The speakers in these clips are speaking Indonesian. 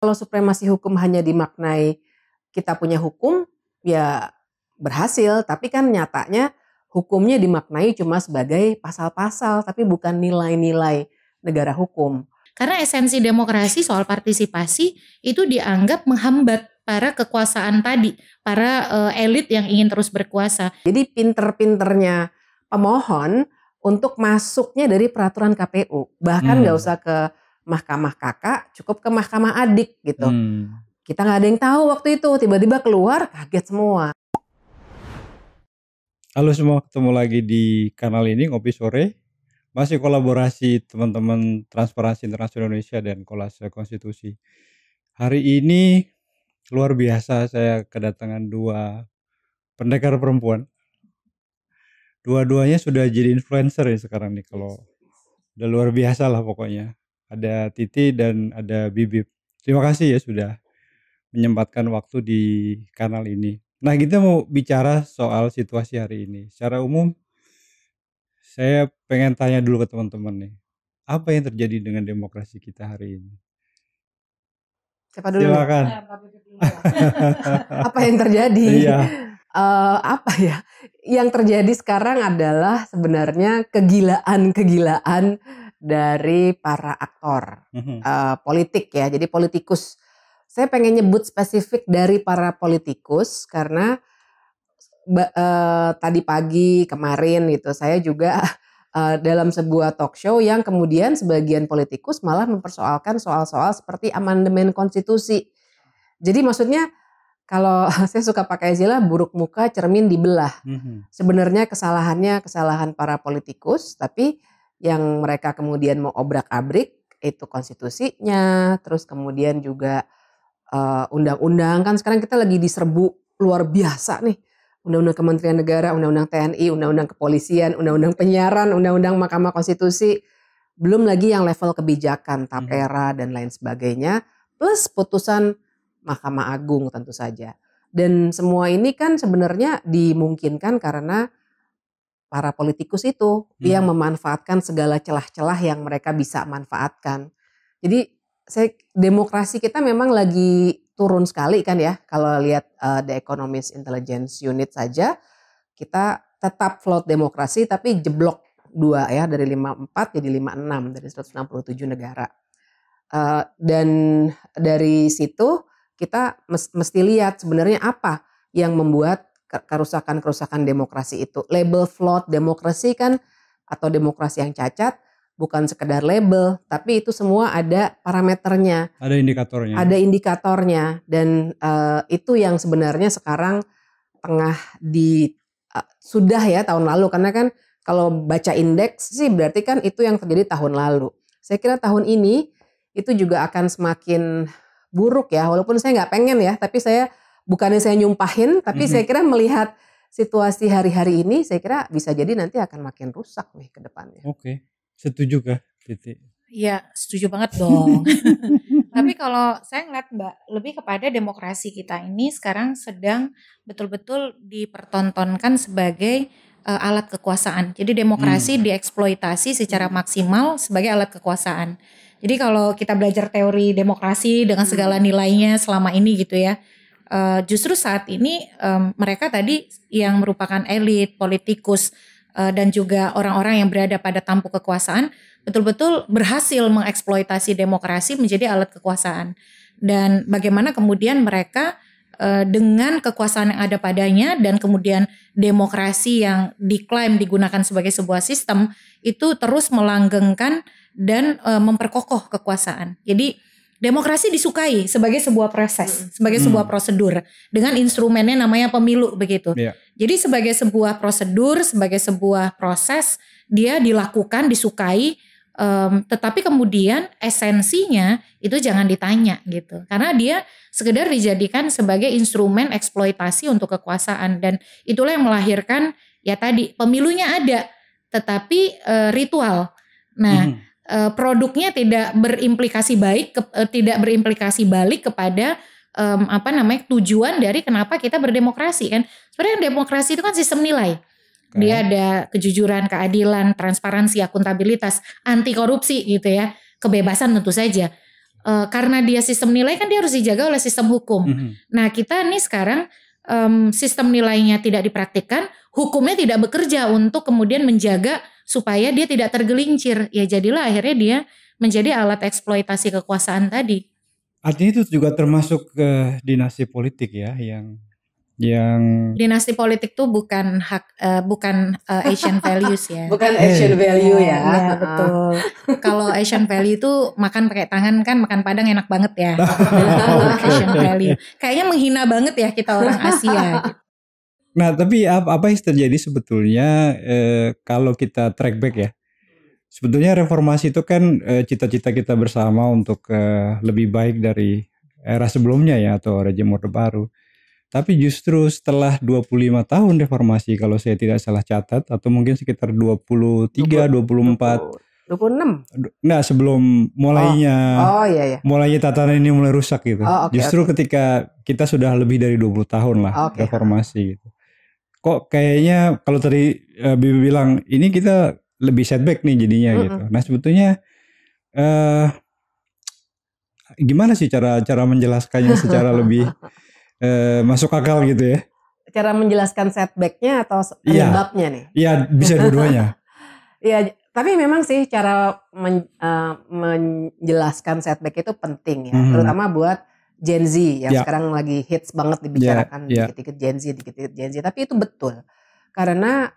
Kalau supremasi hukum hanya dimaknai kita punya hukum, ya berhasil. Tapi kan nyatanya hukumnya dimaknai cuma sebagai pasal-pasal, tapi bukan nilai-nilai negara hukum. Karena esensi demokrasi soal partisipasi itu dianggap menghambat para kekuasaan tadi, para elit yang ingin terus berkuasa. Jadi pinter-pinternya pemohon untuk masuknya dari peraturan KPU. Bahkan nggak usah ke mahkamah kakak, cukup ke mahkamah adik gitu. Kita nggak ada yang tahu waktu itu, tiba-tiba keluar kaget semua. Halo semua, ketemu lagi di kanal ini Ngopi Sore. Masih kolaborasi teman-teman Transparansi Internasional Indonesia dan Kolase Konstitusi. Hari ini luar biasa, saya kedatangan dua pendekar perempuan. Dua-duanya sudah jadi influencer ya sekarang nih, kalau udah luar biasa lah pokoknya. Ada Titi dan ada Bibip. Terima kasih ya sudah menyempatkan waktu di kanal ini. Nah, kita mau bicara soal situasi hari ini. Secara umum, saya pengen tanya dulu ke teman-teman nih. Apa yang terjadi dengan demokrasi kita hari ini? Siapa dulu? Silakan. Apa yang terjadi? Iya. Apa ya? Yang terjadi sekarang adalah sebenarnya kegilaan dari para aktor politik ya. Jadi politikus. Saya pengen nyebut spesifik dari para politikus karena tadi pagi kemarin gitu saya juga dalam sebuah talk show yang kemudian sebagian politikus malah mempersoalkan soal-soal seperti amandemen konstitusi. Jadi maksudnya kalau saya suka pakai istilah buruk muka cermin dibelah. Sebenarnya kesalahan para politikus, tapi yang mereka kemudian mau obrak-abrik itu konstitusinya, terus kemudian juga undang-undang. Kan sekarang kita lagi diserbu luar biasa nih. Undang-undang Kementerian Negara, Undang-undang TNI, Undang-undang Kepolisian, Undang-undang Penyiaran, Undang-undang Mahkamah Konstitusi. Belum lagi yang level kebijakan, Tapera dan lain sebagainya. Plus putusan Mahkamah Agung tentu saja. Dan semua ini kan sebenarnya dimungkinkan karena para politikus itu yang memanfaatkan segala celah-celah yang mereka bisa manfaatkan. Jadi demokrasi kita memang lagi turun sekali kan ya. Kalau lihat The Economist Intelligence Unit saja, kita tetap float demokrasi tapi jeblok 2 ya, dari 54 jadi 56 dari 167 negara. Dan dari situ kita mesti lihat sebenarnya apa yang membuat kerusakan-kerusakan demokrasi itu. Label flawed demokrasi kan atau demokrasi yang cacat bukan sekedar label, tapi itu semua ada parameternya. Ada indikatornya. Ada indikatornya dan itu yang sebenarnya sekarang tengah sudah ya tahun lalu, karena kan kalau baca indeks sih berarti kan itu yang terjadi tahun lalu. Saya kira tahun ini itu juga akan semakin buruk ya, walaupun saya nggak pengen ya, tapi bukannya saya nyumpahin, tapi saya kira melihat situasi hari-hari ini, saya kira bisa jadi nanti akan makin rusak nih ke depannya. Oke. Setuju kah, Titi? Iya, setuju banget dong. Tapi kalau saya ngeliat Mbak, lebih kepada demokrasi kita ini sekarang sedang betul-betul dipertontonkan sebagai alat kekuasaan. Jadi demokrasi dieksploitasi secara maksimal sebagai alat kekuasaan. Jadi kalau kita belajar teori demokrasi dengan segala nilainya selama ini gitu ya, justru saat ini mereka tadi yang merupakan elit, politikus, dan juga orang-orang yang berada pada tampuk kekuasaan betul-betul berhasil mengeksploitasi demokrasi menjadi alat kekuasaan. Dan bagaimana kemudian mereka dengan kekuasaan yang ada padanya dan kemudian demokrasi yang diklaim digunakan sebagai sebuah sistem itu terus melanggengkan dan memperkokoh kekuasaan. Jadi demokrasi disukai sebagai sebuah proses, sebagai sebuah prosedur dengan instrumennya namanya pemilu begitu. Yeah. Jadi sebagai sebuah prosedur, sebagai sebuah proses dia dilakukan, disukai, tetapi kemudian esensinya itu jangan ditanya gitu. Karena dia sekedar dijadikan sebagai instrumen eksploitasi untuk kekuasaan dan itulah yang melahirkan ya tadi pemilunya ada, tetapi ritual. Nah. Produknya tidak berimplikasi tidak berimplikasi balik kepada tujuan dari kenapa kita berdemokrasi kan. Sebenarnya demokrasi itu kan sistem nilai. Dia ada kejujuran, keadilan, transparansi, akuntabilitas, anti korupsi gitu ya, kebebasan tentu saja. karena dia sistem nilai kan dia harus dijaga oleh sistem hukum. Nah kita nih sekarang sistem nilainya tidak dipraktikkan, hukumnya tidak bekerja untuk kemudian menjaga supaya dia tidak tergelincir. Ya jadilah akhirnya dia menjadi alat eksploitasi kekuasaan tadi. Artinya itu juga termasuk ke dinasti politik ya, yang dinasti politik tuh bukan Asian values ya. Bukan Asian value ya. Iya betul. Kalau Asian value itu makan pakai tangan kan, makan Padang enak banget ya. Asian value. Kayaknya menghina banget ya kita orang Asia. Nah tapi apa yang terjadi sebetulnya kalau kita track back ya. Sebetulnya reformasi itu kan cita-cita kita bersama untuk lebih baik dari era sebelumnya ya, atau rejim Orde Baru. Tapi justru setelah 25 tahun reformasi kalau saya tidak salah catat, atau mungkin sekitar 23, 24. 26. Enggak, sebelum mulainya. Iya. Mulainya tatanan ini mulai rusak gitu. Justru ketika kita sudah lebih dari 20 tahun lah reformasi gitu. Kok kayaknya kalau tadi Bibi bilang ini kita lebih setback nih jadinya gitu. Nah sebetulnya gimana sih cara menjelaskannya secara lebih masuk akal gitu ya? Cara menjelaskan setbacknya atau penyebabnya nih? Iya bisa dua-duanya. Iya, tapi memang sih cara menjelaskan setback itu penting ya, terutama buat Gen Z yang sekarang lagi hits banget dibicarakan, dikit-dikit Gen Z, dikit-dikit Gen Z. Tapi itu betul. Karena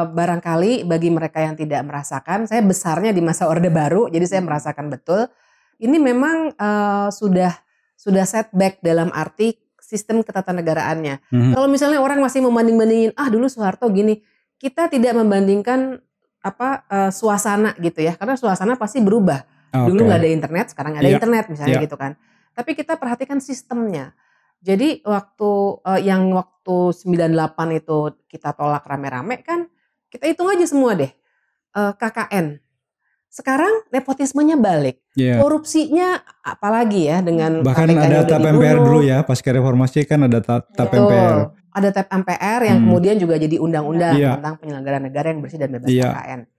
barangkali bagi mereka yang tidak merasakan, saya besarnya di masa Orde Baru, jadi saya merasakan betul. Ini memang sudah setback dalam arti sistem ketatanegaraannya. Kalau misalnya orang masih membanding-bandingin, dulu Soeharto gini, kita tidak membandingkan suasana gitu ya, karena suasana pasti berubah. Dulu nggak ada internet, sekarang ada internet misalnya gitu kan. Tapi kita perhatikan sistemnya. Jadi waktu 98 itu kita tolak rame-rame kan, kita hitung aja semua deh KKN. Sekarang nepotismenya balik, korupsinya apalagi ya dengan bahkan KPK ada TAP MPR dulu ya, pasca reformasi kan ada TAP MPR. Ada TAP MPR yang kemudian juga jadi undang-undang tentang penyelenggaraan negara yang bersih dan bebas KKN.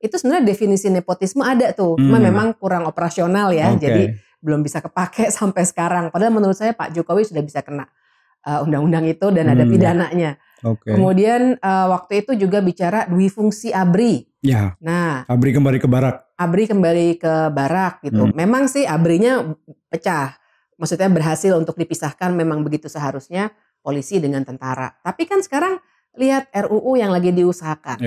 Itu sebenarnya definisi nepotisme ada tuh, cuma memang kurang operasional ya, jadi belum bisa kepake sampai sekarang. Padahal menurut saya Pak Jokowi sudah bisa kena undang-undang itu dan ada pidananya. Kemudian waktu itu juga bicara dui fungsi ABRI. Ya. Nah, ABRI kembali ke barak. ABRI kembali ke barak gitu. Memang sih ABRI-nya pecah. Maksudnya berhasil untuk dipisahkan, memang begitu seharusnya polisi dengan tentara. Tapi kan sekarang lihat RUU yang lagi diusahakan.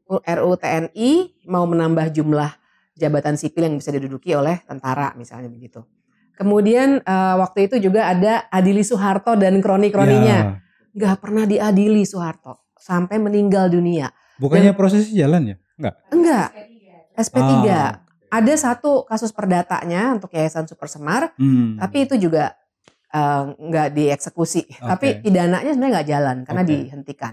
RUU TNI mau menambah jumlah jabatan sipil yang bisa diduduki oleh tentara misalnya begitu. Kemudian waktu itu juga ada adili Soeharto dan kroni-kroninya. Gak pernah diadili Soeharto sampai meninggal dunia. Bukannya prosesnya jalan ya? Enggak. SP3. Ada satu kasus perdatanya untuk Yayasan Super Semar, tapi itu juga enggak dieksekusi. Tapi pidananya sebenarnya enggak jalan karena dihentikan.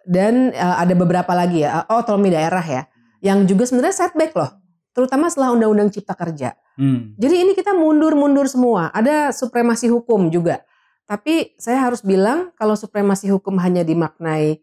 Dan ada beberapa lagi ya, otonomi daerah ya, yang juga sebenarnya setback loh, terutama setelah Undang-Undang Cipta Kerja. Jadi ini kita mundur-mundur semua. Ada supremasi hukum juga. Tapi saya harus bilang kalau supremasi hukum hanya dimaknai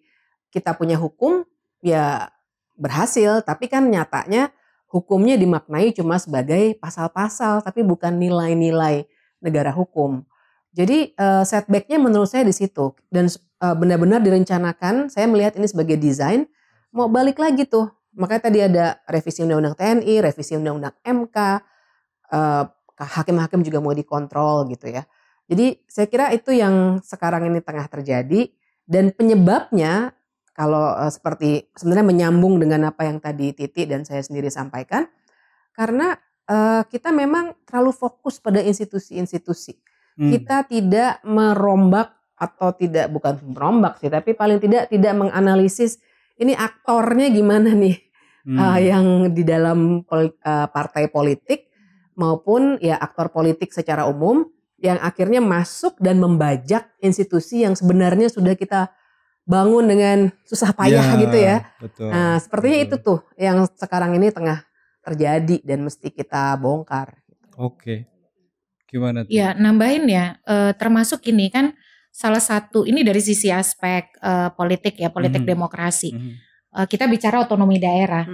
kita punya hukum, ya berhasil. Tapi kan nyatanya hukumnya dimaknai cuma sebagai pasal-pasal, tapi bukan nilai-nilai negara hukum. Jadi setbacknya menurut saya di situ. Dan benar-benar direncanakan, saya melihat ini sebagai desain, mau balik lagi tuh. Makanya tadi ada revisi Undang-Undang TNI, revisi Undang-Undang MK, hakim-hakim juga mau dikontrol gitu ya. Jadi saya kira itu yang sekarang ini tengah terjadi, dan penyebabnya kalau seperti sebenarnya menyambung dengan apa yang tadi Titi dan saya sendiri sampaikan, karena kita memang terlalu fokus pada institusi-institusi. Kita tidak merombak atau bukan merombak sih, tapi paling tidak menganalisis ini aktornya gimana nih yang di dalam partai politik maupun ya aktor politik secara umum yang akhirnya masuk dan membajak institusi yang sebenarnya sudah kita bangun dengan susah payah gitu ya. Betul, nah sepertinya itu tuh yang sekarang ini tengah terjadi dan mesti kita bongkar. Gimana tuh? Ya nambahin ya, termasuk ini kan salah satu ini dari sisi aspek politik ya, politik demokrasi. Kita bicara otonomi daerah.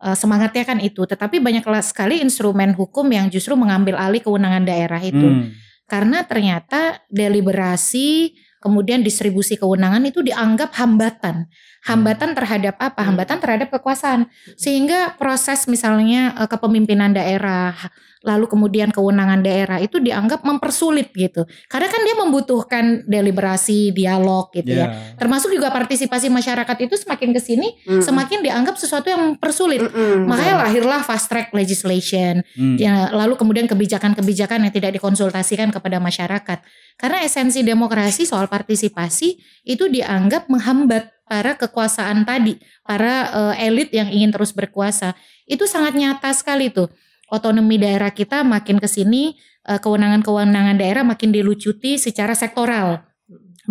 semangatnya kan itu. Tetapi banyak sekali instrumen hukum yang justru mengambil alih kewenangan daerah itu. Karena ternyata deliberasi kemudian distribusi kewenangan itu dianggap hambatan. Hambatan terhadap apa? Hambatan terhadap kekuasaan. Sehingga proses misalnya kepemimpinan daerah, lalu kemudian kewenangan daerah itu dianggap mempersulit gitu. Karena kan dia membutuhkan deliberasi, dialog gitu ya. Termasuk juga partisipasi masyarakat itu semakin kesini semakin dianggap sesuatu yang mempersulit. Makanya lahirlah fast track legislation. Ya, lalu kemudian kebijakan-kebijakan yang tidak dikonsultasikan kepada masyarakat. Karena esensi demokrasi soal partisipasi itu dianggap menghambat para kekuasaan tadi, para elit yang ingin terus berkuasa. Itu sangat nyata sekali tuh. Otonomi daerah kita makin kesini, kewenangan-kewenangan daerah makin dilucuti secara sektoral.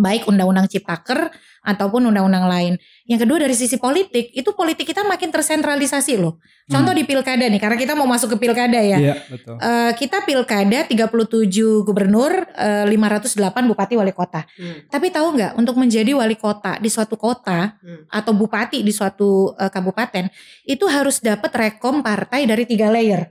Baik undang-undang Ciptaker ataupun undang-undang lain. Yang kedua dari sisi politik, itu politik kita makin tersentralisasi loh. Contoh di pilkada nih, karena kita mau masuk ke pilkada ya. Iya, betul. Kita pilkada 37 gubernur, 508 bupati wali kota. Tapi tahu nggak, untuk menjadi wali kota di suatu kota atau bupati di suatu kabupaten, itu harus dapat rekom partai dari 3 layer.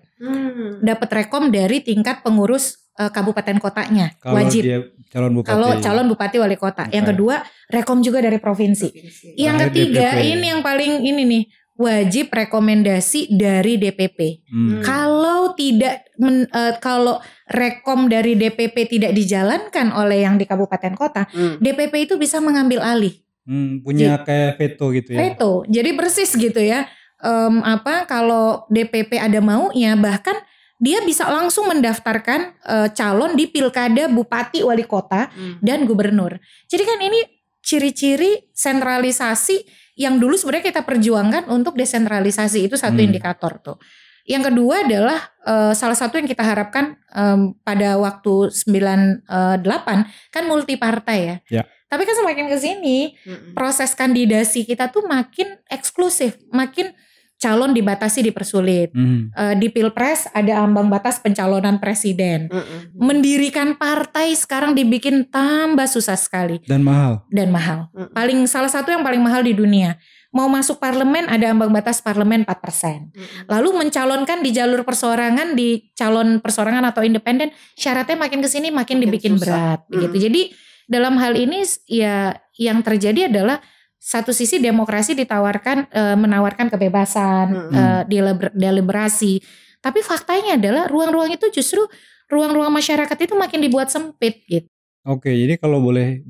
Dapat rekom dari tingkat pengurus kabupaten kotanya, Kalau wajib. dia calon bupati. Kalau calon bupati wali kota. Yang kedua, rekom juga dari provinsi. Yang ketiga, DPP. ini yang paling ini nih, wajib rekomendasi dari DPP. Kalau tidak kalau rekom dari DPP tidak dijalankan oleh yang di kabupaten kota, DPP itu bisa mengambil alih. Punya kayak veto gitu ya. Veto. Jadi persis gitu ya. Kalau DPP ada maunya, bahkan dia bisa langsung mendaftarkan calon di pilkada bupati, wali kota, dan gubernur. Jadi kan ini ciri-ciri sentralisasi yang dulu sebenarnya kita perjuangkan untuk desentralisasi. Itu satu indikator tuh. Yang kedua adalah salah satu yang kita harapkan pada waktu 98 kan multi partai ya. Tapi kan semakin kesini proses kandidasi kita tuh makin eksklusif, makin calon dibatasi, dipersulit. Di Pilpres ada ambang batas pencalonan presiden. Mendirikan partai sekarang dibikin tambah susah sekali. Dan mahal. Salah satu yang paling mahal di dunia. Mau masuk parlemen ada ambang batas parlemen 4%. Lalu mencalonkan di jalur perseorangan, di calon perseorangan atau independen, syaratnya makin kesini makin dibikin berat. Begitu. Jadi dalam hal ini ya yang terjadi adalah satu sisi demokrasi menawarkan kebebasan, deliberasi. Tapi faktanya adalah ruang-ruang itu justru ruang-ruang masyarakat itu makin dibuat sempit gitu. Oke, jadi kalau boleh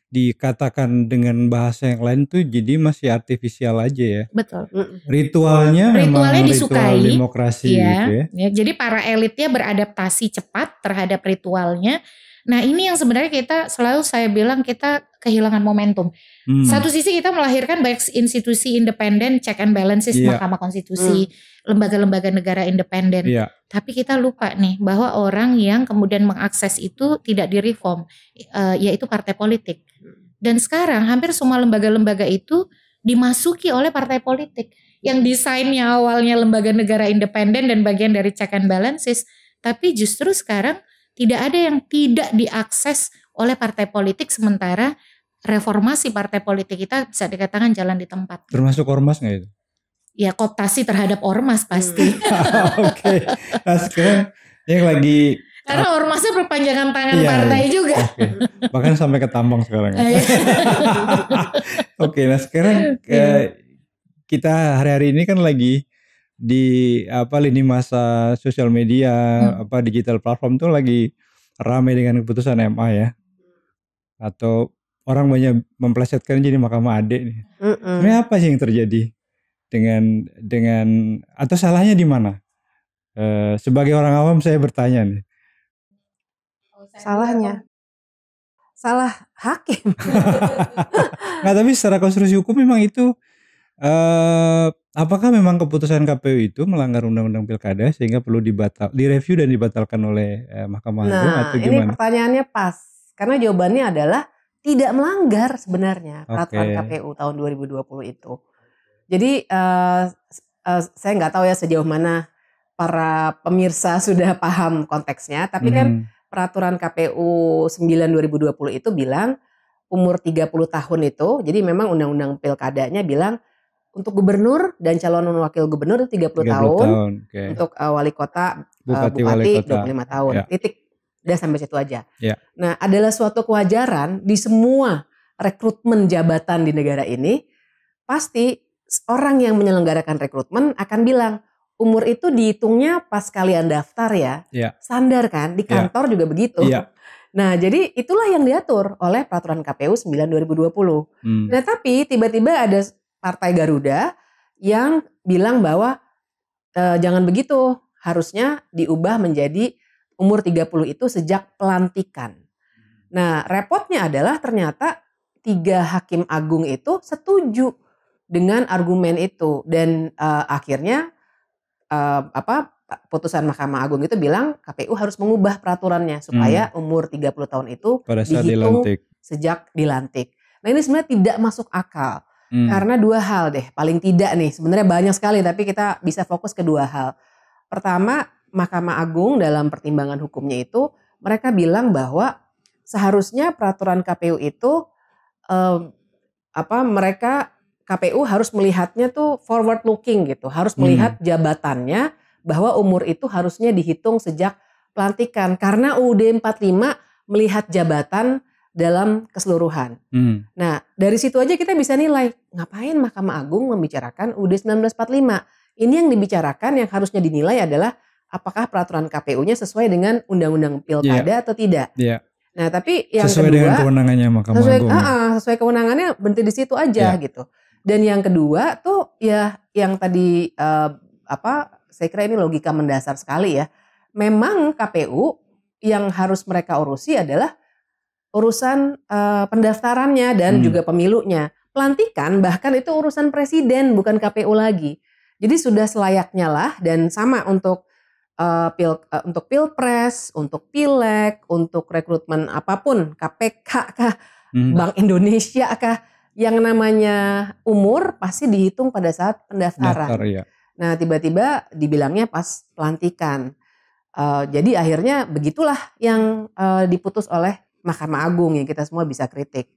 dikatakan dengan bahasa yang lain tuh jadi masih artifisial aja ya. Betul. Ritualnya memang disukai, ritual demokrasi gitu ya. Jadi para elitnya beradaptasi cepat terhadap ritualnya. Nah ini yang sebenarnya saya bilang kita kehilangan momentum. Satu sisi kita melahirkan banyak institusi independen, check and balances, Mahkamah Konstitusi, lembaga-lembaga negara independen. Tapi kita lupa nih bahwa orang yang kemudian mengakses itu tidak direform, yaitu partai politik. Dan sekarang hampir semua lembaga-lembaga itu dimasuki oleh partai politik. Yang desainnya awalnya lembaga negara independen dan bagian dari check and balances. Tapi justru sekarang tidak ada yang tidak diakses oleh partai politik, sementara reformasi partai politik kita bisa dikatakan jalan di tempat. Termasuk ormas gak itu? Ya kooptasi terhadap ormas pasti. Oke. Nah sekarang yang lagi... Karena ormasnya perpanjangan tangan partai juga. Bahkan sampai ke tambang sekarang. Oke, nah sekarang kita hari-hari ini kan lagi di lini masa sosial media, digital platform tuh lagi ramai dengan keputusan MA ya. Atau orang banyak memplesetkan jadi Mahkamah Adik nih. Sebenarnya apa sih yang terjadi dengan atau salahnya di mana? Sebagai orang awam saya bertanya nih. Salahnya salah hakim. Nah, tapi secara konstruksi hukum memang itu apakah memang keputusan KPU itu melanggar undang-undang pilkada sehingga perlu direview dan dibatalkan oleh Mahkamah Agung atau gimana? Ini pertanyaannya pas karena jawabannya adalah tidak melanggar sebenarnya peraturan KPU tahun 2020 itu. Jadi saya nggak tahu ya sejauh mana para pemirsa sudah paham konteksnya, tapi kan peraturan KPU 9 2020 itu bilang umur 30 tahun itu, jadi memang undang-undang pilkadanya bilang untuk gubernur dan calon wakil gubernur itu 30 tahun. Okay. Untuk wali kota, Bupati wali kota 25 tahun. Ya. Titik. Udah sampai situ aja. Ya. Nah, adalah suatu kewajaran di semua rekrutmen jabatan di negara ini, pasti orang yang menyelenggarakan rekrutmen akan bilang, umur itu dihitungnya pas kalian daftar ya. Standar kan, di kantor juga begitu. Nah, jadi itulah yang diatur oleh peraturan KPU 9/2020. Nah, tapi tiba-tiba ada Partai Garuda yang bilang bahwa jangan begitu, harusnya diubah menjadi umur 30 itu sejak pelantikan. Nah, repotnya adalah ternyata 3 hakim agung itu setuju dengan argumen itu, dan akhirnya putusan Mahkamah Agung itu bilang KPU harus mengubah peraturannya supaya umur 30 tahun itu dihitung sejak dilantik. Nah, ini sebenarnya tidak masuk akal karena 2 hal deh, paling tidak nih, sebenarnya banyak sekali tapi kita bisa fokus ke 2 hal. Pertama, Mahkamah Agung dalam pertimbangan hukumnya itu mereka bilang bahwa seharusnya peraturan KPU itu KPU harus melihatnya tuh forward looking gitu, harus melihat jabatannya bahwa umur itu harusnya dihitung sejak pelantikan karena UUD 45 melihat jabatan dalam keseluruhan. Nah, dari situ aja kita bisa nilai ngapain Mahkamah Agung membicarakan UUD 1945. Ini yang dibicarakan, yang harusnya dinilai adalah apakah peraturan KPU-nya sesuai dengan Undang-Undang Pilkada atau tidak. Nah, tapi yang sesuai kedua dengan kewenangannya Mahkamah Agung. Sesuai kewenangannya, berhenti di situ aja gitu. Dan yang kedua tuh ya yang tadi saya kira ini logika mendasar sekali ya. Memang KPU yang harus mereka urusi adalah urusan pendaftarannya dan juga pemilunya. Pelantikan bahkan itu urusan presiden, bukan KPU lagi. Jadi sudah selayaknya lah, dan sama untuk untuk pilpres, untuk pileg, untuk rekrutmen apapun, KPK kah, Bank Indonesia kah, yang namanya umur pasti dihitung pada saat pendaftaran. Nah, tiba-tiba dibilangnya pas pelantikan. Jadi akhirnya begitulah yang diputus oleh Mahkamah Agung yang kita semua bisa kritik.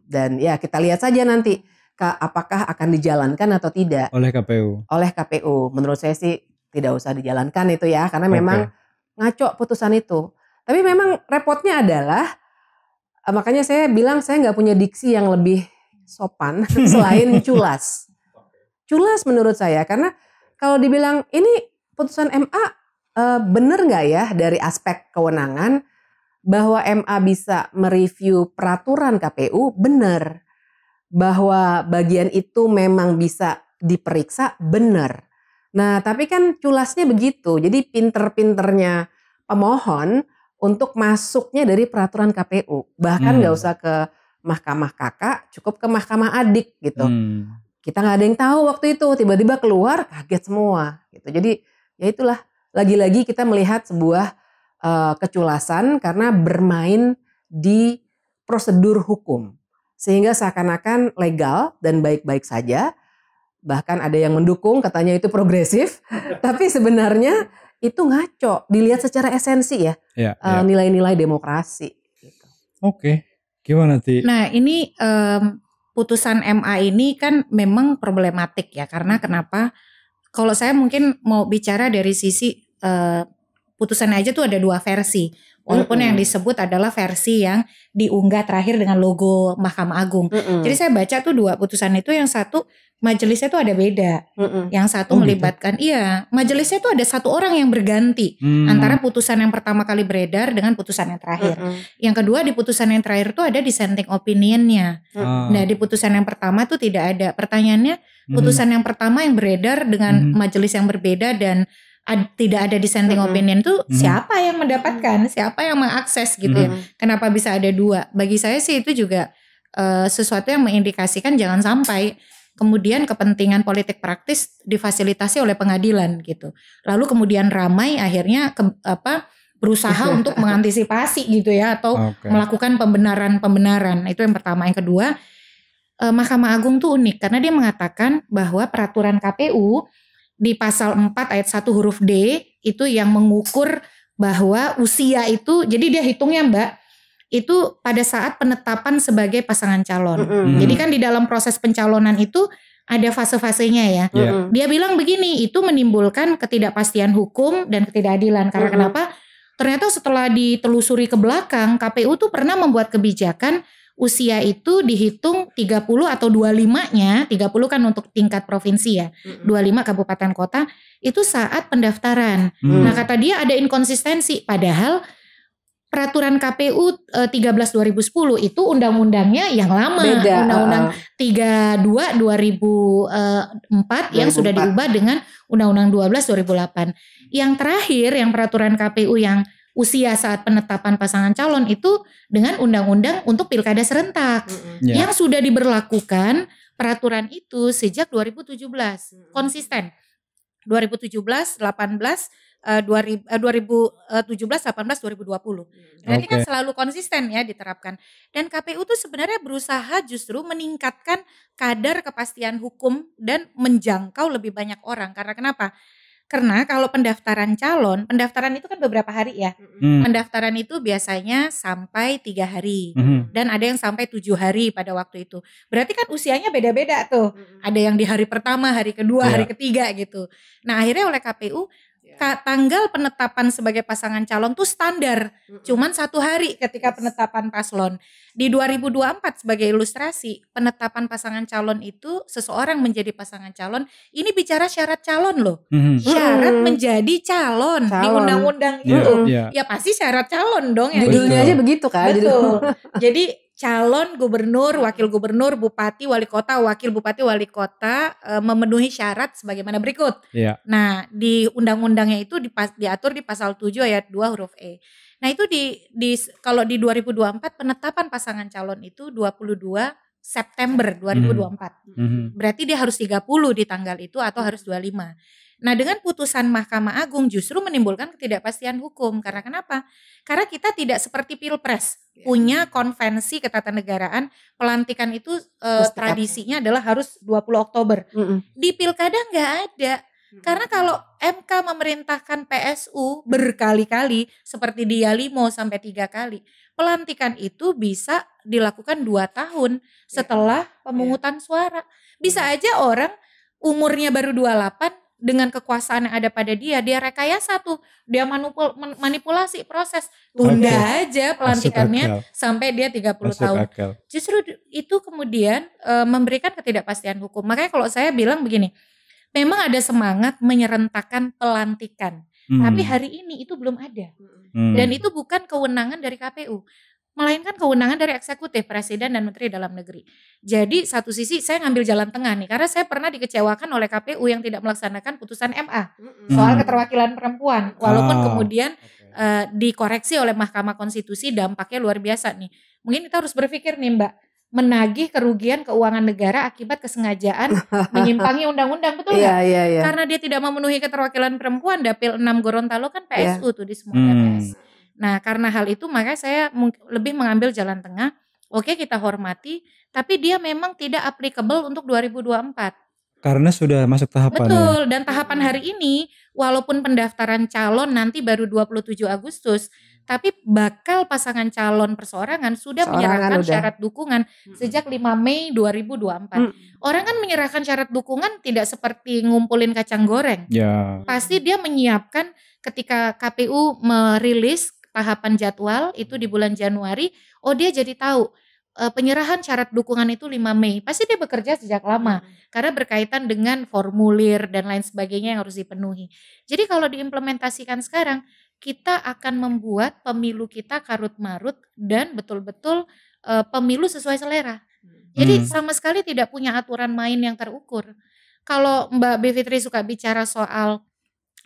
Dan ya kita lihat saja nanti apakah akan dijalankan atau tidak oleh KPU. Oleh KPU. Menurut saya sih tidak usah dijalankan itu ya, karena memang ngaco putusan itu. Tapi memang repotnya adalah makanya saya bilang saya nggak punya diksi yang lebih sopan selain culas. Culas menurut saya, karena kalau dibilang ini putusan MA benar nggak ya dari aspek kewenangan bahwa MA bisa mereview peraturan KPU, benar. Bahwa bagian itu memang bisa diperiksa, benar. Nah, tapi kan culasnya begitu. Jadi pinter-pinternya pemohon untuk masuknya dari peraturan KPU. Bahkan nggak usah ke mahkamah kakak, cukup ke mahkamah adik gitu. Kita nggak ada yang tahu waktu itu, tiba-tiba keluar kaget semua gitu. Jadi ya itulah, lagi-lagi kita melihat sebuah keculasan karena bermain di prosedur hukum. Sehingga seakan-akan legal dan baik-baik saja. Bahkan ada yang mendukung, katanya itu progresif. Tapi sebenarnya itu ngaco, dilihat secara esensi ya. Nilai-nilai demokrasi. Gitu. Oke, gimana Ti? Nah ini putusan MA ini kan memang problematik ya. Karena kenapa? Kalau saya mungkin mau bicara dari sisi putusannya aja tuh ada 2 versi. Walaupun yang disebut adalah versi yang diunggah terakhir dengan logo Mahkamah Agung. Jadi saya baca tuh 2 putusan itu, yang satu majelisnya tuh ada beda. Yang satu melibatkan, majelisnya tuh ada 1 orang yang berganti antara putusan yang pertama kali beredar dengan putusan yang terakhir. Yang kedua, di putusan yang terakhir tuh ada dissenting opinionnya. Nah, di putusan yang pertama tuh tidak ada. Pertanyaannya, putusan yang pertama yang beredar dengan majelis yang berbeda dan tidak ada dissenting opinion tuh siapa yang mendapatkan, siapa yang mengakses gitu ya. Kenapa bisa ada 2? Bagi saya sih itu juga sesuatu yang mengindikasikan jangan sampai kemudian kepentingan politik praktis difasilitasi oleh pengadilan gitu. Lalu kemudian ramai akhirnya berusaha untuk mengantisipasi gitu ya, atau melakukan pembenaran. Itu yang pertama. Yang kedua, Mahkamah Agung tuh unik karena dia mengatakan bahwa peraturan KPU di pasal 4 ayat 1 huruf D itu yang mengukur bahwa usia itu, jadi dia hitungnya Mbak, itu pada saat penetapan sebagai pasangan calon. Jadi kan di dalam proses pencalonan itu ada fase-fasenya ya. Iya. Dia bilang begini, itu menimbulkan ketidakpastian hukum dan ketidakadilan. Karena kenapa? Ternyata setelah ditelusuri ke belakang, KPU tuh pernah membuat kebijakan usia itu dihitung 30 atau 25-nya, 30 kan untuk tingkat provinsi ya, 25 kabupaten kota, itu saat pendaftaran. Nah kata dia ada inkonsistensi, padahal peraturan KPU 13 2010 itu undang-undangnya yang lama, Beda, Undang-Undang 32 2004 yang sudah diubah dengan Undang-Undang 12 2008. Yang terakhir yang peraturan KPU yang usia saat penetapan pasangan calon itu dengan undang-undang untuk pilkada serentak yang sudah diberlakukan peraturan itu sejak 2017 konsisten 2017 18 2017 18 2020. Berarti kan selalu konsisten ya diterapkan. Dan KPU tuh sebenarnya berusaha justru meningkatkan kadar kepastian hukum dan menjangkau lebih banyak orang. Karena kenapa? Karena kalau pendaftaran calon, pendaftaran itu kan beberapa hari ya. Pendaftaran itu biasanya sampai 3 hari. Dan ada yang sampai 7 hari pada waktu itu. Berarti kan usianya beda-beda tuh. Ada yang di hari pertama, hari kedua, hari ketiga gitu. Nah akhirnya oleh KPU, tanggal penetapan sebagai pasangan calon tuh standar. Cuman 1 hari ketika penetapan paslon. Di 2024 sebagai ilustrasi, penetapan pasangan calon itu seseorang menjadi pasangan calon, ini bicara syarat calon loh. Syarat menjadi calon di undang-undang itu. Ya pasti syarat calon dong. Judulnya aja begitu kan. Betul. Jadi calon gubernur, wakil gubernur, bupati, wali kota, wakil bupati, wali kota memenuhi syarat sebagaimana berikut. Nah, di undang-undangnya itu diatur di pasal 7 ayat 2 huruf E. Nah, itu kalau di 2024 penetapan pasangan calon itu 22 September 2024. Berarti dia harus 30 di tanggal itu atau harus 25. Nah, dengan putusan Mahkamah Agung justru menimbulkan ketidakpastian hukum. Karena kenapa? Karena kita tidak seperti Pilpres, punya konvensi ketatanegaraan, pelantikan itu tradisinya adalah harus 20 Oktober. Di Pilkada nggak ada. Karena kalau MK memerintahkan PSU berkali-kali, seperti di Yalimo sampai 3 kali, pelantikan itu bisa dilakukan 2 tahun setelah pemungutan suara. Bisa aja orang umurnya baru 28, dengan kekuasaan yang ada pada dia rekayasa tuh, dia manipulasi proses, tunda aja pelantikannya sampai dia 30 tahun. Justru itu kemudian memberikan ketidakpastian hukum. Makanya kalau saya bilang begini, memang ada semangat menyerentakkan pelantikan, tapi hari ini itu belum ada. Dan itu bukan kewenangan dari KPU, melainkan kewenangan dari eksekutif, presiden dan menteri dalam negeri. Jadi satu sisi saya ngambil jalan tengah nih, karena saya pernah dikecewakan oleh KPU yang tidak melaksanakan putusan MA soal keterwakilan perempuan, walaupun kemudian dikoreksi oleh Mahkamah Konstitusi, dampaknya luar biasa nih. Mungkin kita harus berpikir nih Mbak, menagih kerugian keuangan negara akibat kesengajaan menyimpangi undang-undang, betul nggak? Karena dia tidak memenuhi keterwakilan perempuan, Dapil 6 Gorontalo kan PSU tuh di semua TPS. Nah karena hal itu makanya saya lebih mengambil jalan tengah. Oke, kita hormati, tapi dia memang tidak applicable untuk 2024. Karena sudah masuk tahapan. Betul, dan tahapan hari ini walaupun pendaftaran calon nanti baru 27 Agustus, tapi bakal pasangan calon perseorangan sudah menyerahkan syarat dukungan sejak 5 Mei 2024. Orang kan menyerahkan syarat dukungan tidak seperti ngumpulin kacang goreng. Pasti dia menyiapkan ketika KPU merilis tahapan jadwal itu di bulan Januari, dia jadi tahu penyerahan syarat dukungan itu 5 Mei. Pasti dia bekerja sejak lama karena berkaitan dengan formulir dan lain sebagainya yang harus dipenuhi. Jadi kalau diimplementasikan sekarang, kita akan membuat pemilu kita karut-marut dan betul-betul pemilu sesuai selera. Jadi sama sekali tidak punya aturan main yang terukur. Kalau Mbak Bivitri suka bicara soal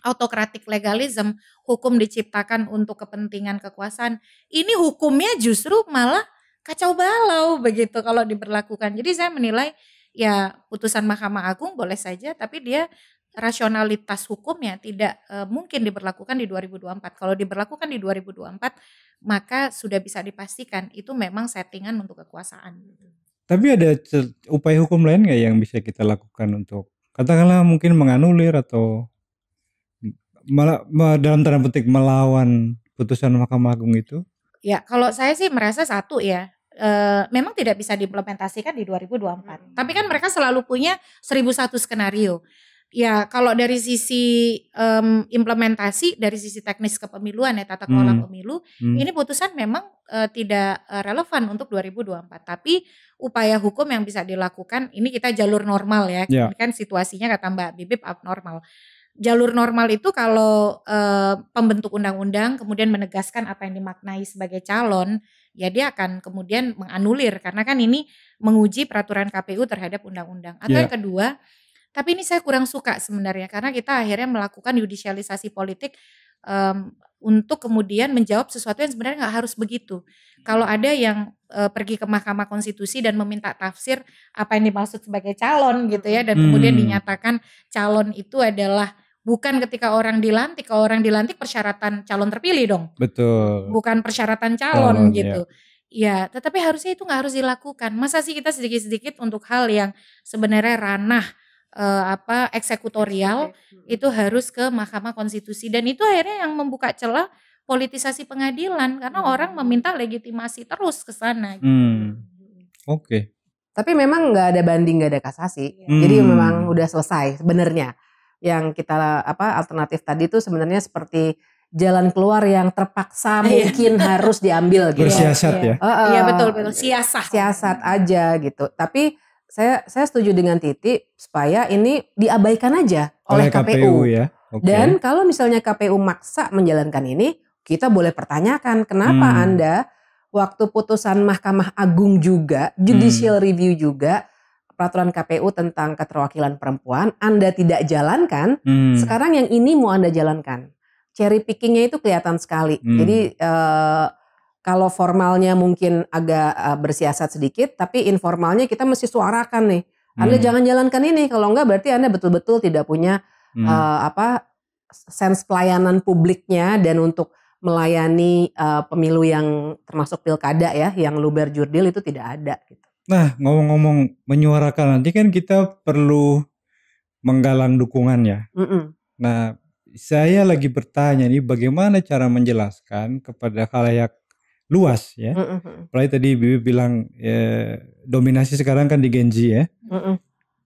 autokratik legalism, hukum diciptakan untuk kepentingan kekuasaan, ini hukumnya justru malah kacau balau begitu kalau diberlakukan. Jadi saya menilai ya putusan Mahkamah Agung boleh saja, tapi dia rasionalitas hukumnya tidak mungkin diberlakukan di 2024. Kalau diberlakukan di 2024 maka sudah bisa dipastikan itu memang settingan untuk kekuasaan. Tapi ada upaya hukum lain nggak yang bisa kita lakukan untuk katakanlah mungkin menganulir atau dalam tanda petik melawan putusan Mahkamah Agung itu? Ya kalau saya sih merasa satu ya, memang tidak bisa diimplementasikan di 2024. Tapi kan mereka selalu punya 1001 skenario. Ya kalau dari sisi implementasi, dari sisi teknis kepemiluan ya tata kelola pemilu, ini putusan memang tidak relevan untuk 2024. Tapi upaya hukum yang bisa dilakukan, ini kita jalur normal ya, kan situasinya kata Mbak Bibip abnormal. Jalur normal itu kalau pembentuk undang-undang kemudian menegaskan apa yang dimaknai sebagai calon, ya dia akan kemudian menganulir karena kan ini menguji peraturan KPU terhadap undang-undang. Atau yang kedua, tapi ini saya kurang suka sebenarnya karena kita akhirnya melakukan yudisialisasi politik untuk kemudian menjawab sesuatu yang sebenarnya nggak harus begitu. Kalau ada yang pergi ke Mahkamah Konstitusi dan meminta tafsir apa yang dimaksud sebagai calon gitu ya, dan kemudian dinyatakan calon itu adalah bukan ketika orang dilantik, kalau orang dilantik persyaratan calon terpilih dong. Betul. Bukan persyaratan calon gitu. Ya, tetapi harusnya itu nggak harus dilakukan. Masa sih kita sedikit-sedikit untuk hal yang sebenarnya ranah eksekutorial itu harus ke Mahkamah Konstitusi, dan itu akhirnya yang membuka celah politisasi pengadilan karena orang meminta legitimasi terus ke sana. Oke. Tapi memang nggak ada banding, nggak ada kasasi. Jadi memang udah selesai sebenarnya. Yang kita alternatif tadi itu sebenarnya seperti jalan keluar yang terpaksa mungkin harus diambil gitu. Bersiasat ya. Iya betul siasat aja gitu. Tapi saya setuju dengan Titi supaya ini diabaikan aja oleh KPU ya. Dan kalau misalnya KPU maksa menjalankan ini, kita boleh pertanyakan kenapa Anda waktu putusan Mahkamah Agung juga, judicial review juga, peraturan KPU tentang keterwakilan perempuan, Anda tidak jalankan, sekarang yang ini mau Anda jalankan. Cherry pickingnya itu kelihatan sekali. Jadi kalau formalnya mungkin agak bersiasat sedikit, tapi informalnya kita mesti suarakan nih. Anda jangan jalankan ini, kalau enggak berarti Anda betul-betul tidak punya sense pelayanan publiknya dan untuk melayani pemilu yang termasuk pilkada ya, yang luber jurdil itu tidak ada gitu. Nah, ngomong-ngomong menyuarakan, nanti kan kita perlu menggalang dukungan ya. Nah, saya lagi bertanya nih bagaimana cara menjelaskan kepada khalayak luas ya. Apalagi tadi Bibi bilang dominasi sekarang kan di Gen Z ya.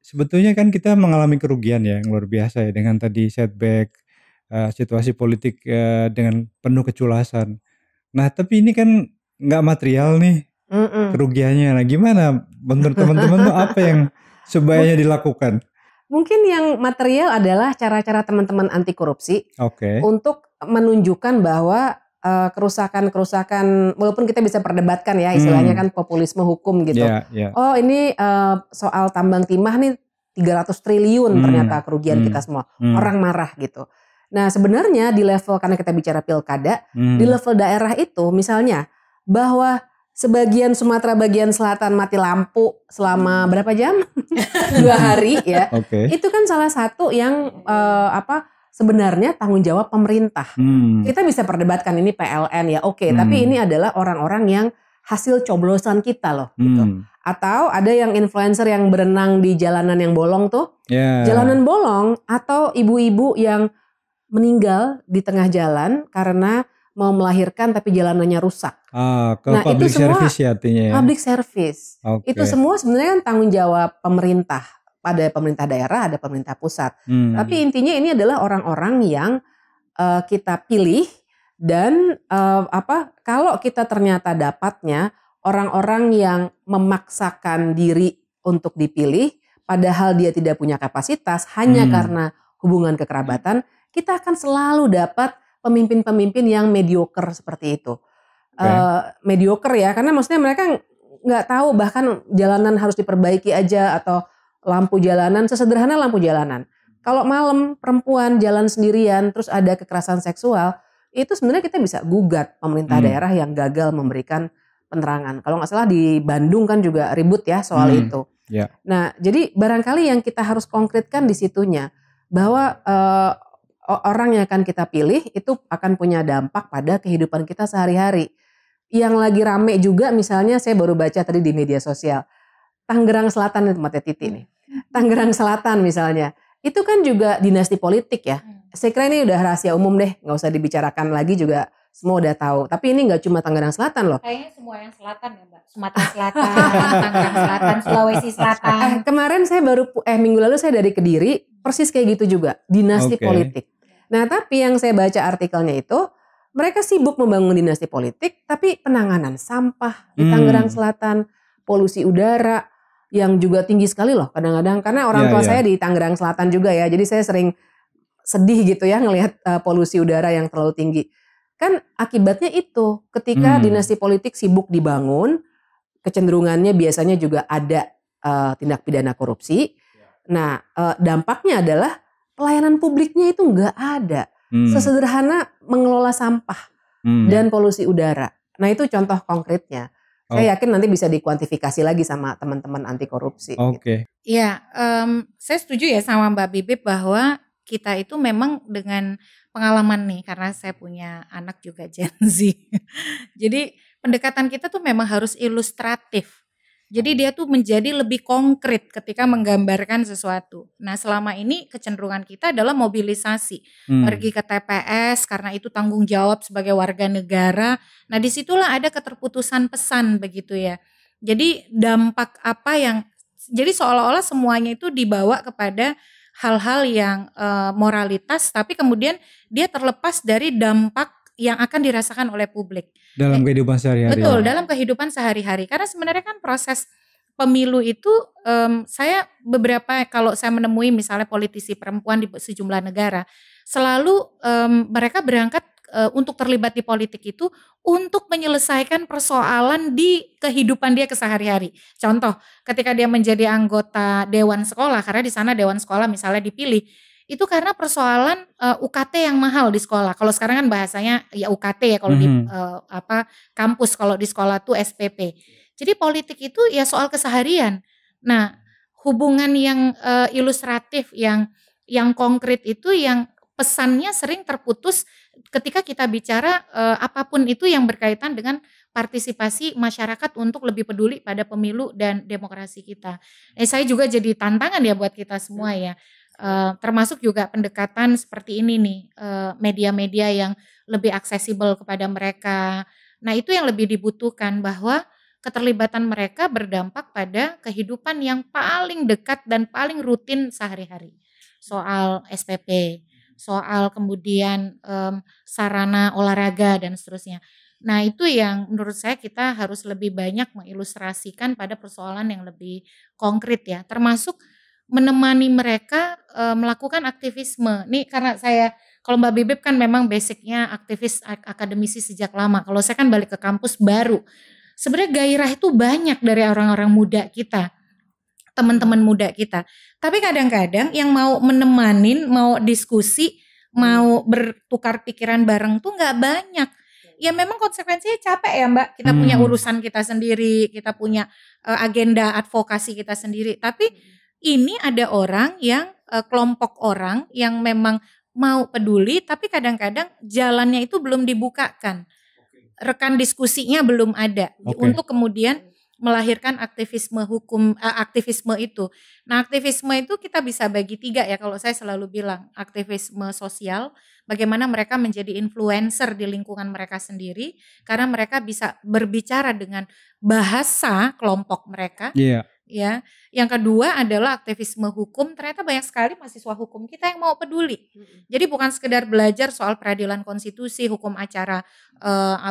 Sebetulnya kan kita mengalami kerugian ya yang luar biasa ya dengan tadi setback, situasi politik dengan penuh keculasan. Nah, tapi ini kan nggak material nih. Kerugiannya. Nah, gimana menurut teman-teman tuh apa yang sebaiknya dilakukan? Mungkin yang material adalah cara-cara teman-teman anti korupsi untuk menunjukkan bahwa kerusakan-kerusakan, walaupun kita bisa perdebatkan ya istilahnya kan populisme hukum gitu. Oh ini soal tambang timah nih 300 triliun ternyata kerugian kita semua. Orang marah gitu. Nah sebenarnya di level, karena kita bicara pilkada, di level daerah itu misalnya bahwa sebagian Sumatera bagian selatan mati lampu selama berapa jam? 2 hari ya. Itu kan salah satu yang sebenarnya tanggung jawab pemerintah. Kita bisa perdebatkan ini PLN ya, tapi ini adalah orang-orang yang hasil coblosan kita loh gitu. Atau ada yang influencer yang berenang di jalanan yang bolong tuh. Jalanan bolong, atau ibu-ibu yang meninggal di tengah jalan karena mau melahirkan tapi jalanannya rusak. Nah public itu semua service ya artinya ya. Public service. Itu semua sebenarnya kan tanggung jawab pemerintah. Ada pemerintah daerah, ada pemerintah pusat. Tapi intinya ini adalah orang-orang yang kita pilih dan kalau kita ternyata dapatnya orang-orang yang memaksakan diri untuk dipilih padahal dia tidak punya kapasitas hanya karena hubungan kekerabatan, kita akan selalu dapat pemimpin-pemimpin yang mediocre seperti itu. Mediocre ya, karena maksudnya mereka nggak tahu bahkan jalanan harus diperbaiki aja atau lampu jalanan, sesederhana lampu jalanan. Kalau malam perempuan jalan sendirian terus ada kekerasan seksual, itu sebenarnya kita bisa gugat pemerintah daerah yang gagal memberikan penerangan. Kalau nggak salah di Bandung kan juga ribut ya soal itu. Nah jadi barangkali yang kita harus konkretkan di situnya bahwa orang yang akan kita pilih itu akan punya dampak pada kehidupan kita sehari-hari. Yang lagi rame juga misalnya saya baru baca tadi di media sosial. Tangerang Selatan itu tempatnya Titi nih. Tangerang Selatan misalnya. Itu kan juga dinasti politik ya. Saya kira ini udah rahasia umum deh. Gak usah dibicarakan lagi juga semua udah tahu. Tapi ini nggak cuma Tangerang Selatan loh. Kayaknya semua yang selatan ya Mbak. Sumatera Selatan, Tangerang Selatan, Sulawesi Selatan. Kemarin saya minggu lalu saya dari Kediri, persis kayak gitu juga, dinasti politik. Nah tapi yang saya baca artikelnya itu, mereka sibuk membangun dinasti politik, tapi penanganan sampah di Tangerang Selatan, polusi udara yang juga tinggi sekali loh kadang-kadang. Karena orang tua saya di Tangerang Selatan juga ya, jadi saya sering sedih gitu ya ngelihat polusi udara yang terlalu tinggi. Kan akibatnya itu, ketika dinasti politik sibuk dibangun, kecenderungannya biasanya juga ada tindak pidana korupsi. Nah dampaknya adalah pelayanan publiknya itu nggak ada. Sesederhana mengelola sampah dan polusi udara. Nah itu contoh konkretnya. Saya yakin nanti bisa dikuantifikasi lagi sama teman-teman anti korupsi. Oke. Iya, saya setuju ya sama Mbak Bibip bahwa kita itu memang dengan pengalaman nih, karena saya punya anak juga Gen Z. Jadi pendekatan kita tuh memang harus ilustratif. Jadi dia tuh menjadi lebih konkret ketika menggambarkan sesuatu. Nah selama ini kecenderungan kita adalah mobilisasi. Pergi ke TPS karena itu tanggung jawab sebagai warga negara. Nah disitulah ada keterputusan pesan begitu ya. Jadi dampak apa yang, jadi seolah-olah semuanya itu dibawa kepada hal-hal yang moralitas. Tapi kemudian dia terlepas dari dampak yang akan dirasakan oleh publik. Dalam kehidupan sehari-hari. Betul, dalam kehidupan sehari-hari. Karena sebenarnya kan proses pemilu itu, saya beberapa, kalau saya menemui misalnya politisi perempuan di sejumlah negara, selalu mereka berangkat untuk terlibat di politik itu untuk menyelesaikan persoalan di kehidupan dia kesehari-hari. Contoh, ketika dia menjadi anggota dewan sekolah, karena di sana dewan sekolah misalnya dipilih, itu karena persoalan UKT yang mahal di sekolah. Kalau sekarang kan bahasanya ya UKT ya kalau di kampus, kalau di sekolah tuh SPP. Jadi politik itu ya soal keseharian. Nah, hubungan yang ilustratif, yang konkret itu yang pesannya sering terputus ketika kita bicara apapun itu yang berkaitan dengan partisipasi masyarakat untuk lebih peduli pada pemilu dan demokrasi kita. Saya juga jadi tantangan ya buat kita semua ya. Termasuk juga pendekatan seperti ini nih, media-media yang lebih aksesibel kepada mereka. Nah itu yang lebih dibutuhkan, bahwa keterlibatan mereka berdampak pada kehidupan yang paling dekat dan paling rutin sehari-hari. Soal SPP, soal kemudian sarana olahraga dan seterusnya. Nah itu yang menurut saya kita harus lebih banyak mengilustrasikan pada persoalan yang lebih konkret ya, termasuk menemani mereka melakukan aktivisme. Nih karena saya, kalau Mbak Bibip kan memang basicnya aktivis akademisi sejak lama. Kalau saya kan balik ke kampus baru. Sebenarnya gairah itu banyak dari orang-orang muda kita, teman-teman muda kita. Tapi kadang-kadang yang mau menemanin, mau diskusi, mau bertukar pikiran bareng tuh nggak banyak. Ya memang konsekuensinya capek ya Mbak. Kita punya urusan kita sendiri, kita punya agenda advokasi kita sendiri. Tapi ini ada orang yang kelompok orang yang memang mau peduli, tapi kadang-kadang jalannya itu belum dibukakan. Rekan diskusinya belum ada untuk kemudian melahirkan aktivisme hukum, aktivisme itu. Nah aktivisme itu kita bisa bagi 3 ya, kalau saya selalu bilang. Aktivisme sosial, bagaimana mereka menjadi influencer di lingkungan mereka sendiri, karena mereka bisa berbicara dengan bahasa kelompok mereka. Ya, yang kedua adalah aktivisme hukum. Ternyata banyak sekali mahasiswa hukum kita yang mau peduli. Jadi bukan sekedar belajar soal peradilan konstitusi, hukum acara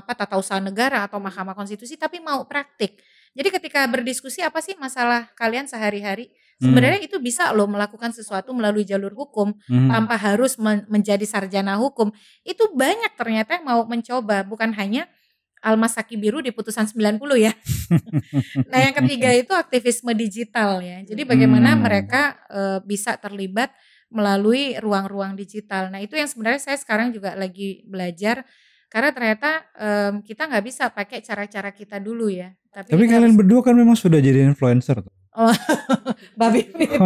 tata usaha negara atau Mahkamah Konstitusi, tapi mau praktik. Jadi ketika berdiskusi apa sih masalah kalian sehari-hari, sebenarnya itu bisa loh melakukan sesuatu melalui jalur hukum tanpa harus menjadi sarjana hukum. Itu banyak ternyata yang mau mencoba, bukan hanya Almas Saki Biru di putusan 90 ya. Nah yang ketiga itu aktivisme digital ya. Jadi bagaimana mereka bisa terlibat melalui ruang-ruang digital. Nah itu yang sebenarnya saya sekarang juga lagi belajar. Karena ternyata kita nggak bisa pakai cara-cara kita dulu ya. Tapi kalian berdua kan memang sudah jadi influencer tuh. Oh, Mbak Bibip.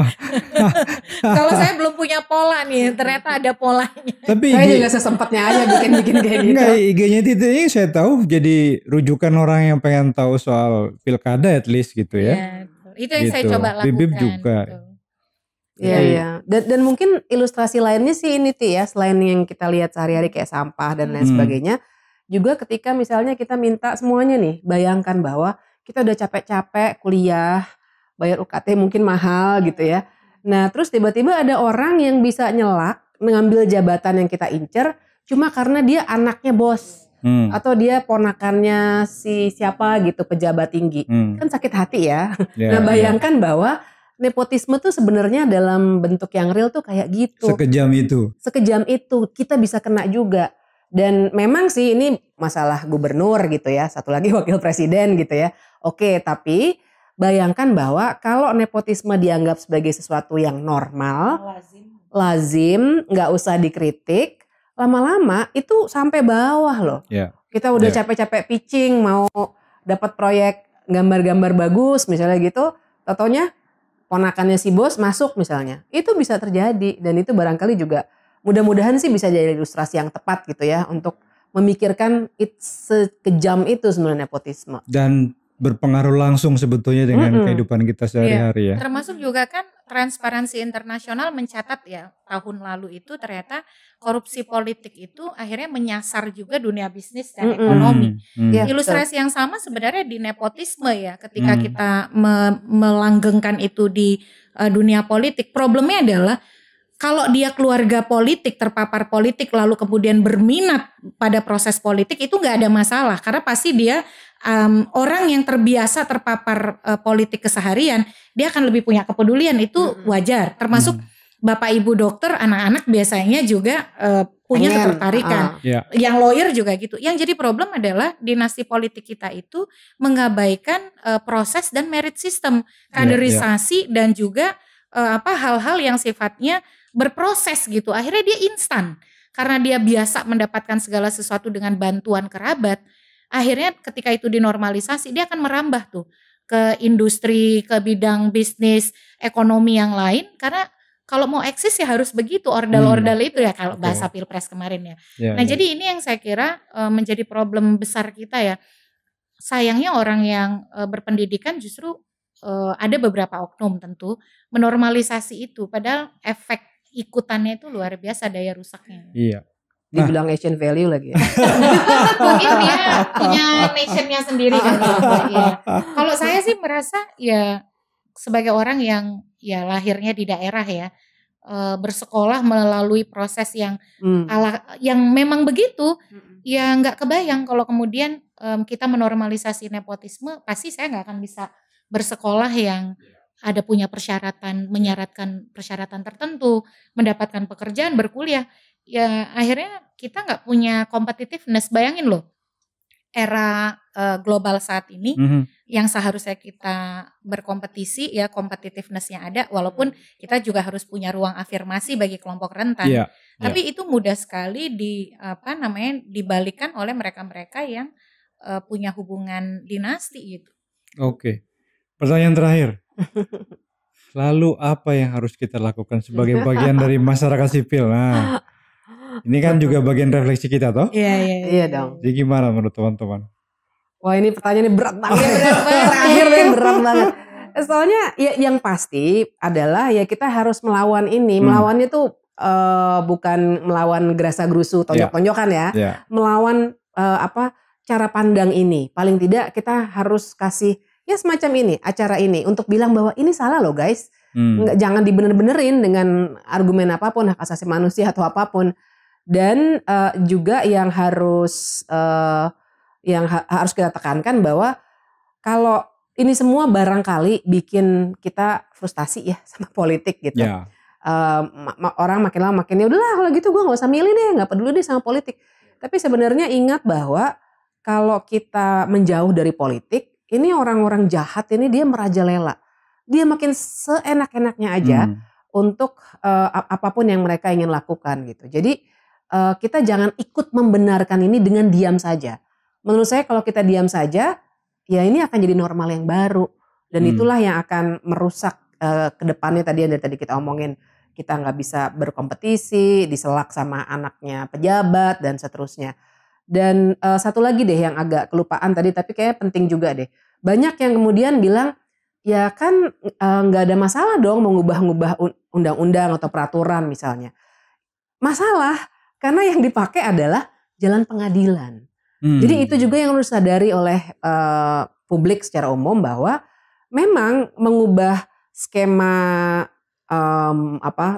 Kalau saya belum punya pola nih, ternyata ada polanya. Tapi saya juga sesempatnya aja bikin kayak gitu. Enggak, IG-nya Titi ini saya tahu jadi rujukan orang yang pengen tahu soal pilkada at least gitu ya. Itu yang saya coba lakukan. Bibip juga. Iya. Dan mungkin ilustrasi lainnya sih ini Ti ya, selain yang kita lihat sehari-hari kayak sampah dan lain sebagainya, juga ketika misalnya kita minta semuanya nih, bayangkan bahwa kita udah capek-capek kuliah, bayar UKT mungkin mahal gitu ya. Nah terus tiba-tiba ada orang yang bisa nyelak, mengambil jabatan yang kita incer cuma karena dia anaknya bos. Atau dia ponakannya si siapa gitu, pejabat tinggi. Kan sakit hati ya. Nah bayangkan bahwa nepotisme tuh sebenarnya dalam bentuk yang real tuh kayak gitu. Sekejam itu. Sekejam itu, kita bisa kena juga. Dan memang sih ini masalah gubernur gitu ya, satu lagi wakil presiden gitu ya. Oke, tapi bayangkan bahwa kalau nepotisme dianggap sebagai sesuatu yang normal, lazim, nggak usah dikritik, lama-lama itu sampai bawah loh. Kita udah capek-capek pitching, mau dapat proyek gambar-gambar bagus misalnya gitu, totonya ponakannya si bos masuk misalnya. Itu bisa terjadi dan itu barangkali juga mudah-mudahan sih bisa jadi ilustrasi yang tepat gitu ya untuk memikirkan sekejam itu sebenarnya nepotisme. Dan berpengaruh langsung sebetulnya dengan kehidupan kita sehari-hari ya. Termasuk juga kan Transparansi Internasional mencatat ya tahun lalu itu ternyata korupsi politik itu akhirnya menyasar juga dunia bisnis dan ekonomi. Ilustrasi yang sama sebenarnya di nepotisme ya, ketika kita melanggengkan itu di dunia politik. Problemnya adalah kalau dia keluarga politik, terpapar politik, lalu kemudian berminat pada proses politik, itu nggak ada masalah. Karena pasti dia orang yang terbiasa terpapar politik keseharian, dia akan lebih punya kepedulian, itu wajar. Termasuk bapak ibu dokter, anak-anak biasanya juga punya ketertarikan. Yang lawyer juga gitu. Yang jadi problem adalah dinasti politik kita itu mengabaikan proses dan merit system, kaderisasi dan juga hal-hal yang sifatnya berproses gitu. Akhirnya dia instan karena dia biasa mendapatkan segala sesuatu dengan bantuan kerabat. Akhirnya ketika itu dinormalisasi, dia akan merambah tuh ke industri, ke bidang bisnis, ekonomi yang lain. Karena kalau mau eksis ya harus begitu, ordal-ordal itu ya kalau bahasa Pilpres kemarin ya. Jadi ini yang saya kira menjadi problem besar kita ya. Sayangnya orang yang berpendidikan justru ada beberapa oknum tentu menormalisasi itu, padahal efek ikutannya itu luar biasa daya rusaknya. Dibilang Asian value lagi ya. Mungkin dia punya nationnya sendiri kan. Kalau saya sih merasa ya sebagai orang yang ya lahirnya di daerah ya, bersekolah melalui proses yang yang memang begitu, ya nggak kebayang kalau kemudian kita menormalisasi nepotisme, pasti saya nggak akan bisa bersekolah yang ada punya persyaratan, menyaratkan persyaratan tertentu, mendapatkan pekerjaan, berkuliah. Ya akhirnya kita nggak punya competitiveness. Bayangin loh, era global saat ini yang seharusnya kita berkompetisi ya, competitiveness-nya ada, walaupun kita juga harus punya ruang afirmasi bagi kelompok rentan. Tapi itu mudah sekali dibalikan oleh mereka-mereka yang punya hubungan dinasti gitu. Oke. Pertanyaan terakhir. Lalu apa yang harus kita lakukan sebagai bagian dari masyarakat sipil? Nah, ini kan juga bagian refleksi kita toh? Iya dong. Jadi gimana menurut teman-teman? Wah ini pertanyaannya berat banget. Terakhir nih berat banget. Soalnya ya yang pasti adalah ya kita harus melawan ini. Melawannya tuh bukan melawan gerasa gerusu tonjok-tonjokan ya. Melawan cara pandang ini. Paling tidak kita harus kasih ya semacam ini, acara ini untuk bilang bahwa ini salah loh guys. Jangan dibener-benerin dengan argumen apapun, hak asasi manusia atau apapun. Dan juga yang harus kita tekankan bahwa kalau ini semua barangkali bikin kita frustasi ya sama politik gitu. Orang makin lama makin ya udahlah kalau gitu gue nggak usah milih deh, nggak peduli deh sama politik. Tapi sebenarnya ingat bahwa kalau kita menjauh dari politik, ini orang-orang jahat ini dia merajalela. Dia makin seenak-enaknya aja untuk apapun yang mereka ingin lakukan gitu. Jadi kita jangan ikut membenarkan ini dengan diam saja. Menurut saya kalau kita diam saja, ya ini akan jadi normal yang baru. Dan itulah yang akan merusak ke depannya tadi yang dari tadi kita omongin. Kita nggak bisa berkompetisi, diselak sama anaknya pejabat dan seterusnya. Dan satu lagi deh yang agak kelupaan tadi tapi kayak penting juga deh. Banyak yang kemudian bilang ya kan nggak ada masalah dong mengubah-ubah undang-undang atau peraturan misalnya. Masalah karena yang dipakai adalah jalan pengadilan. Jadi itu juga yang harus disadari oleh publik secara umum, bahwa memang mengubah skema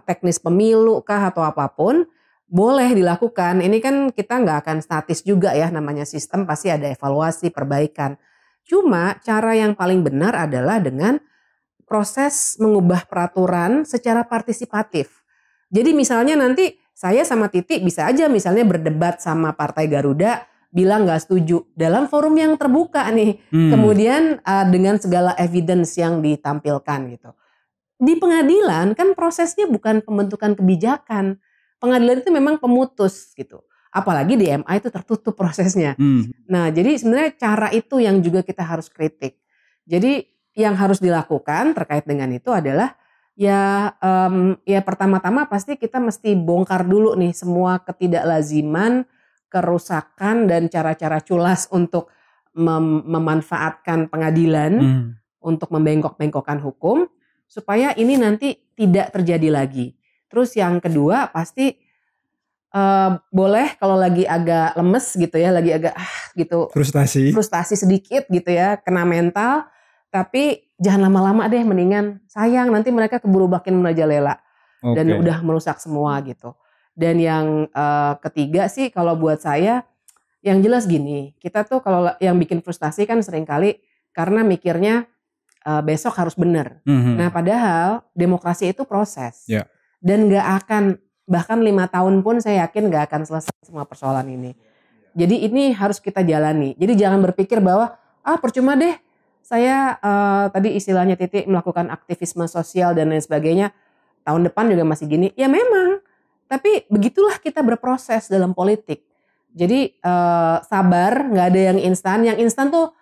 teknis pemilu kah atau apapun boleh dilakukan. Ini kan kita nggak akan statis juga ya, namanya sistem pasti ada evaluasi, perbaikan. Cuma cara yang paling benar adalah dengan proses mengubah peraturan secara partisipatif. Jadi misalnya nanti saya sama Titi bisa aja misalnya berdebat sama Partai Garuda, bilang nggak setuju dalam forum yang terbuka nih. Kemudian dengan segala evidence yang ditampilkan gitu. Di pengadilan kan prosesnya bukan pembentukan kebijakan. Pengadilan itu memang pemutus gitu. Apalagi di MA itu tertutup prosesnya. Nah, jadi sebenarnya cara itu yang juga kita harus kritik. Jadi yang harus dilakukan terkait dengan itu adalah ya pertama-tama pasti kita mesti bongkar dulu nih semua ketidaklaziman, kerusakan dan cara-cara culas untuk memanfaatkan pengadilan untuk membengkok-bengkokkan hukum supaya ini nanti tidak terjadi lagi. Terus yang kedua pasti boleh kalau lagi agak lemes gitu ya, lagi agak gitu frustasi sedikit gitu ya, kena mental. Tapi jangan lama-lama deh, mendingan sayang nanti mereka keburu makin merajalela dan udah merusak semua gitu. Dan yang ketiga sih kalau buat saya yang jelas gini, kita tuh kalau yang bikin frustasi kan seringkali karena mikirnya besok harus benar. Nah padahal demokrasi itu proses dan gak akan, bahkan 5 tahun pun saya yakin gak akan selesai semua persoalan ini. Jadi ini harus kita jalani. Jadi jangan berpikir bahwa percuma deh saya tadi istilahnya Titi melakukan aktivisme sosial dan lain sebagainya, tahun depan juga masih gini. Ya memang, tapi begitulah kita berproses dalam politik. Jadi sabar, gak ada yang instan. Yang instan tuh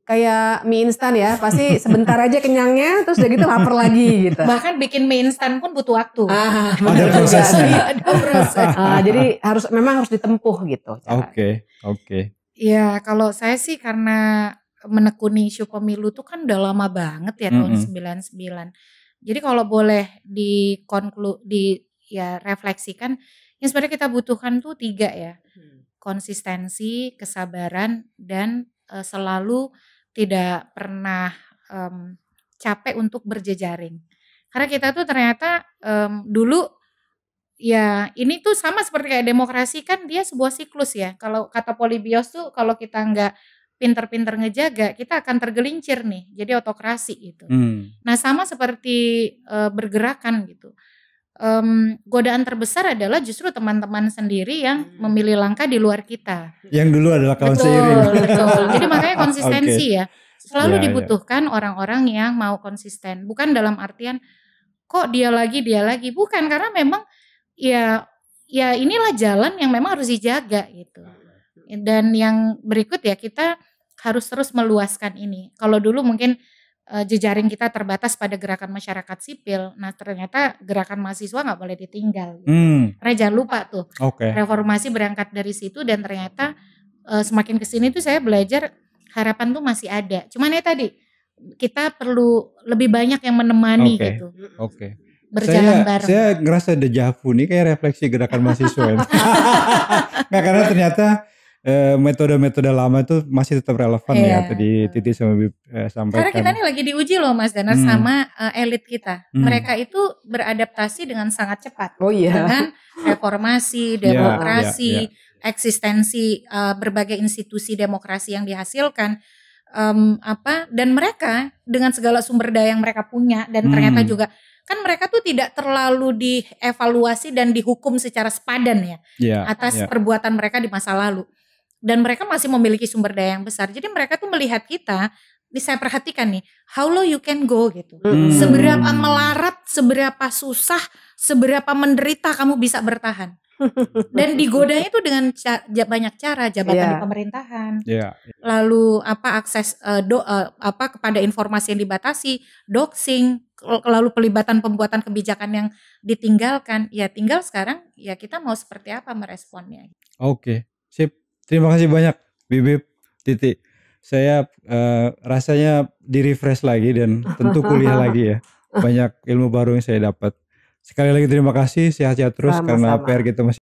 kayak mie instan ya, pasti sebentar aja kenyangnya, terus udah gitu lapar lagi gitu. Bahkan bikin mie instan pun butuh waktu. Ada prosesnya. Ada proses. Jadi memang harus ditempuh gitu. Oke. Ya kalau saya sih karena menekuni isu pemilu tuh kan udah lama banget ya, tahun 99. Jadi kalau boleh refleksikan, yang sebenarnya kita butuhkan tuh 3 ya. Konsistensi, kesabaran, dan selalu tidak pernah capek untuk berjejaring. Karena kita tuh ternyata dulu ya ini tuh sama seperti kayak demokrasi, kan dia sebuah siklus ya. Kalau kata Polybios tuh kalau kita nggak pinter-pinter ngejaga, kita akan tergelincir nih, jadi autokrasi gitu. Nah sama seperti bergerakan gitu. Godaan terbesar adalah justru teman-teman sendiri yang memilih langkah di luar kita. Yang dulu adalah kawan seiring. Betul. Jadi makanya konsistensi ya. Selalu dibutuhkan orang-orang yang mau konsisten. Bukan dalam artian kok dia lagi. Bukan, karena memang ya inilah jalan yang memang harus dijaga gitu. Dan yang berikut ya, kita harus terus meluaskan ini. Kalau dulu mungkin jejaring kita terbatas pada gerakan masyarakat sipil. Nah ternyata gerakan mahasiswa gak boleh ditinggal. Gitu. Karena jangan lupa tuh, reformasi berangkat dari situ, dan ternyata semakin kesini tuh saya belajar harapan tuh masih ada. Cuman ya tadi, kita perlu lebih banyak yang menemani gitu. Berjalan bareng. Saya ngerasa dejavu nih, kayak refleksi gerakan mahasiswa. Nggak, karena ternyata metode-metode lama itu masih tetap relevan ya, tadi Titi sama sampaikan. Karena kita ini lagi diuji loh Mas Danar sama elit kita. Mereka itu beradaptasi dengan sangat cepat. Dengan reformasi, demokrasi, eksistensi berbagai institusi demokrasi yang dihasilkan. Dan mereka dengan segala sumber daya yang mereka punya, dan ternyata juga kan mereka tuh tidak terlalu dievaluasi dan dihukum secara sepadan ya atas perbuatan mereka di masa lalu. Dan mereka masih memiliki sumber daya yang besar. Jadi mereka tuh melihat kita, saya perhatikan nih, how low you can go gitu. Seberapa melarat, seberapa susah, seberapa menderita kamu bisa bertahan. Dan digodanya itu dengan banyak cara, jabatan di pemerintahan, lalu akses kepada informasi yang dibatasi, doxing, lalu pelibatan pembuatan kebijakan yang ditinggalkan. Ya tinggal sekarang ya kita mau seperti apa meresponnya. Sip. Terima kasih banyak Bibip, Titi. Saya rasanya di-refresh lagi dan tentu kuliah lagi ya. Banyak ilmu baru yang saya dapat. Sekali lagi terima kasih, sehat-sehat terus. Karena PR kita masih